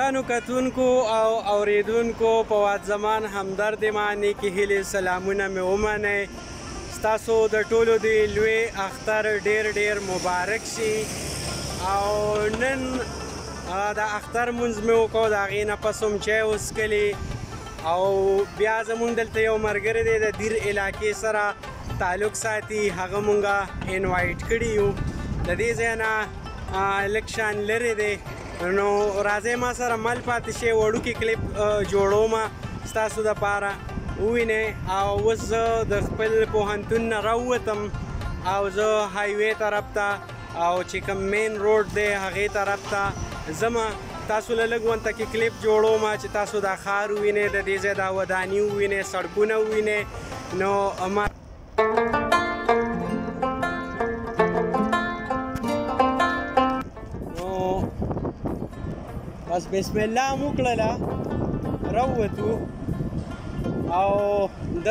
ګرانو کتونکو او اوریدونکو په واد زمان همدرد معنی کې هیلې سلامونه مې ومنئ. ستاسو د ټولو د لوی اختر ډیر ډیر مبارک شي. او نن د اختر مونځ مې وکړو، د هغې نه پس هم چای وڅښلې او بیا زمونږ دلته یو ملګری دی د دیر علاقې سره تعلق ساتي، هغه مونږه انوایټ کړي یو. د دې ځای نه لږ شان لرې دی، نو راځئ ما سره مل پاتې شئ، وړوکې کلیپ جوړوم ستاسو دپاره ووینئ. او اوس زه د خپل پوهنتون نه راووتم او زه هایوې طرف ته او چې کوم مین روډ دی هغې طرف ته ځمه. تاسو له لږ ونته کې کلیپ جوړوم چې تاسو دا ښار ووینئ، د دې ځای دا وداني ووینئ، سړکونه ووینئ. نو ما بس بسم الله مو کړله، راووتو او د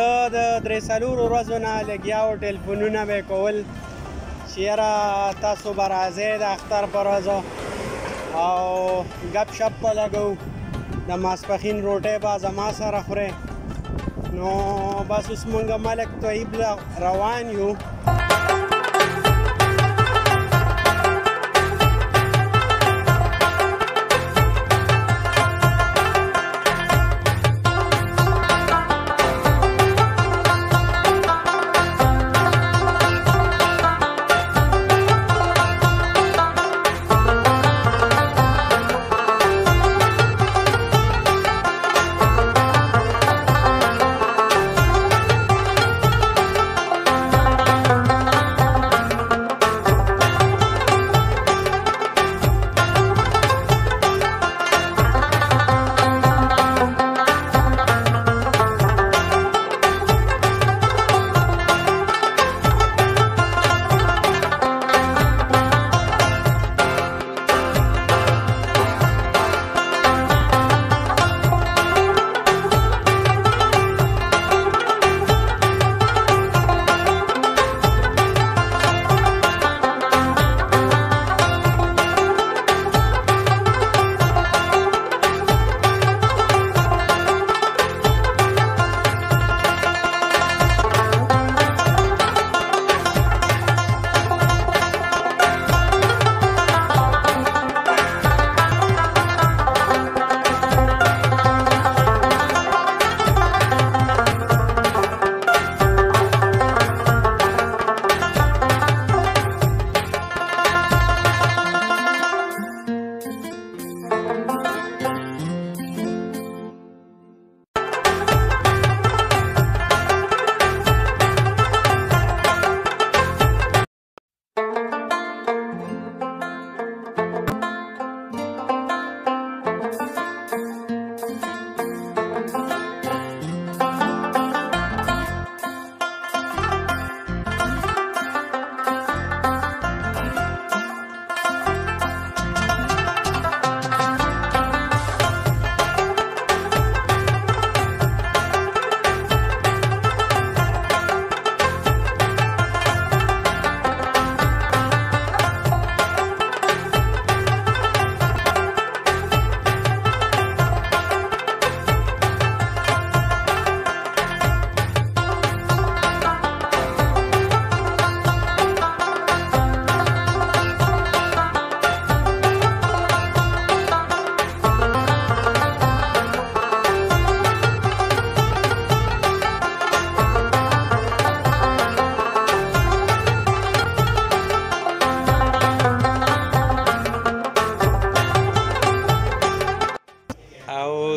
درې څلورو ورځو نه لګیا وو ټلیفونونه به یې کول چې یاره تاسو به راځئ د اختر په ورځو او ګپ شپ به لګوو، د ماسپښین روټۍ به زما سره خورئ. نو بس اوس مونږ ملک طیب روان یو.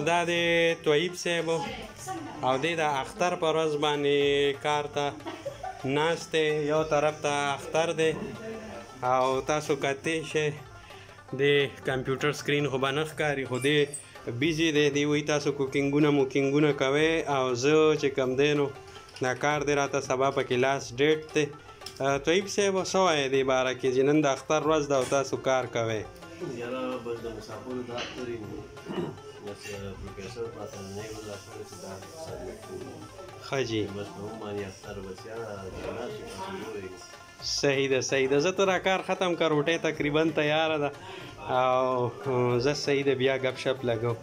دا د طیب صاحب او دی د اختر په ورځ باندې کار ته ناست دی، یو طرف ته اختر دی او تاسو کتلی شئ د کمپیوټر سکرین خو به نه ښکاري، خو دی بیزي دی، دی وایي تاسو موکینګونه کوئ او زه چې کوم دی نو دا کار دی راته سبا پکې لاست ډیټ دی. طیب صاحب څه وایې دې باره کې چې نن د اختر ورځ ده او تاسو کار کوئ؟ یاره بس د مسافرو دا اختر یې بس پروفیسر راته نه ویل راښکاره چې دا سبمټ کوو. ښه جي بس په هم باندې اختر بس یاره جلا شي. صحیح ده صحیح ده. زه ته را کار ختم کړ، روټۍ تقریبا تیاره ده او زه سعید بیا غپ شپ لګو